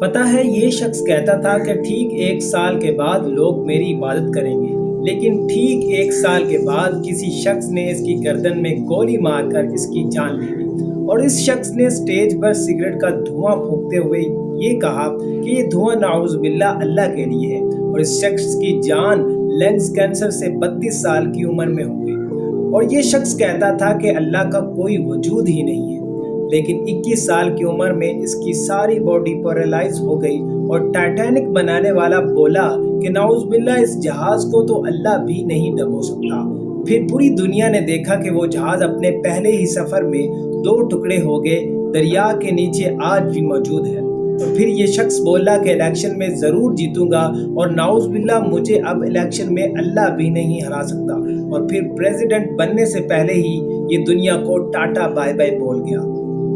پتہ ہے یہ شخص کہتا تھا کہ ٹھیک 1 سال کے بعد لوگ میری عبادت کریں گے، لیکن ٹھیک 1 سال کے بعد کسی شخص نے اس کی گردن میں گولی مار کر اس کی جان لے لی، اور اس شخص نے اسٹیج پر سگریٹ کا دھواں پھونکتے ہوئے یہ کہا کہ یہ دھواں نعوذ باللہ اللہ کے لیے ہے، اور اس شخص کی جان لنگز کینسر سے 32 سال کی عمر میں ہو گئی۔ اور یہ شخص کہتا تھا کہ اللہ کا کوئی وجود ہی نہیں ہے، لیکن 21 سال کی عمر میں اس کی ساری باڈی پیرالائز ہو گئی، اور ٹائٹینک بنانے والا بولا کہ نعوذ باللہ اس جہاز کو تو اللہ بھی نہیں ڈبو سکتا۔ پھر پوری دنیا نے دیکھا کہ وہ جہاز اپنے پہلے ہی سفر میں 2 ٹکڑے ہو گئے، دریا کے نیچے آج بھی موجود ہے۔ اور پھر یہ شخص بولا کہ الیکشن میں ضرور جیتوں گا، اور نعوذ باللہ مجھے اب الیکشن میں اللہ بھی نہیں ہرا سکتا، اور پھر پریزیڈنٹ بننے سے پہلے ہی یہ دنیا کو ٹاٹا بائے بائے بول گیا۔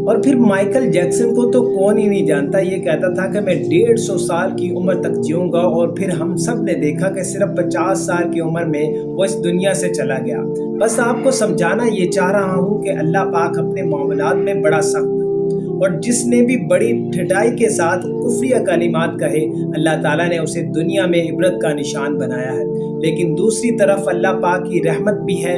اور پھر مائیکل جیکسن کو تو کون ہی نہیں جانتا، یہ کہتا تھا کہ میں 150 سال کی عمر تک جیوں گا، اور پھر ہم سب نے دیکھا کہ صرف 50 سال کی عمر میں وہ اس دنیا سے چلا گیا۔ بس آپ کو سمجھانا یہ چاہ رہا ہوں کہ اللہ پاک اپنے معاملات میں بڑا سخت ہے، اور جس نے بھی بڑی ڈھٹائی کے ساتھ کفریہ کلمات کہے، اللہ تعالیٰ نے اسے دنیا میں عبرت کا نشان بنایا ہے۔ لیکن دوسری طرف اللہ پاک کی رحمت بھی ہے۔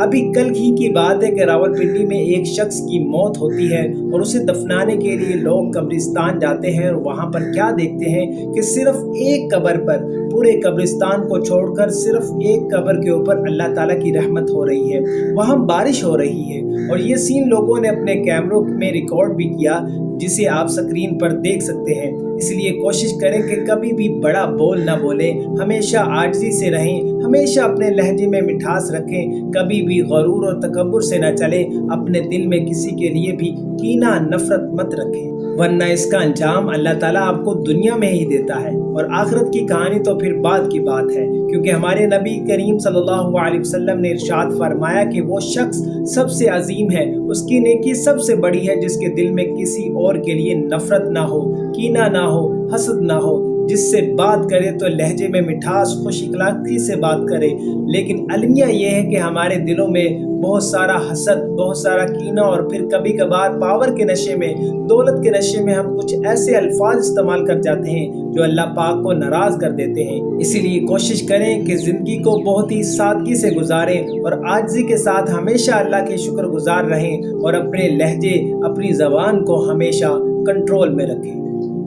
ابھی کل ہی کی بات ہے کہ راولپنڈی میں ایک شخص کی موت ہوتی ہے، اور اسے دفنانے کے لیے لوگ قبرستان جاتے ہیں، اور وہاں پر کیا دیکھتے ہیں کہ صرف ایک قبر پر پورے قبرستان کو چھوڑ کر صرف ایک قبر کے اوپر اللہ تعالیٰ کی رحمت ہو رہی ہے، وہاں بارش ہو رہی ہے، اور یہ سین لوگوں نے اپنے کیمروں میں ریکارڈ بھی کیا، جسے آپ سکرین پر دیکھ سکتے ہیں۔ اس لیے کوشش کریں کہ کبھی بھی بڑا بول نہ بولیں، ہمیشہ عاجزی سے رہیں، ہمیشہ اپنے لہجے میں مٹھاس رکھیں، کبھی بھی غرور اور تکبر سے نہ چلیں، اپنے دل میں کسی کے لیے بھی کینہ نفرت مت رکھیں، ورنہ اس کا انجام اللہ تعالیٰ آپ کو دنیا میں ہی دیتا ہے، اور آخرت کی کہانی تو پھر بعد کی بات ہے، کیونکہ ہمارے نبی کریم صلی اللہ علیہ وسلم نے ارشاد فرمایا کہ وہ شخص سب سے عظیم ہے، اس کی نیکی سب سے بڑی ہے جس کے دل میں کسی اور کے لیے نفرت نہ ہو، کینہ نہ ہو، حسد نہ ہو، جس سے بات کرے تو لہجے میں مٹھاس، خوش اخلاقی سے بات کرے۔ لیکن المیہ یہ ہے کہ ہمارے دلوں میں بہت سارا حسد، بہت سارا کینہ، اور پھر کبھی کبھار پاور کے نشے میں، دولت کے نشے میں ہم کچھ ایسے الفاظ استعمال کر جاتے ہیں جو اللہ پاک کو ناراض کر دیتے ہیں۔ اسی لیے کوشش کریں کہ زندگی کو بہت ہی سادگی سے گزاریں، اور عاجزی کے ساتھ ہمیشہ اللہ کے شکر گزار رہیں، اور اپنے لہجے، اپنی زبان کو ہمیشہ کنٹرول میں رکھیں۔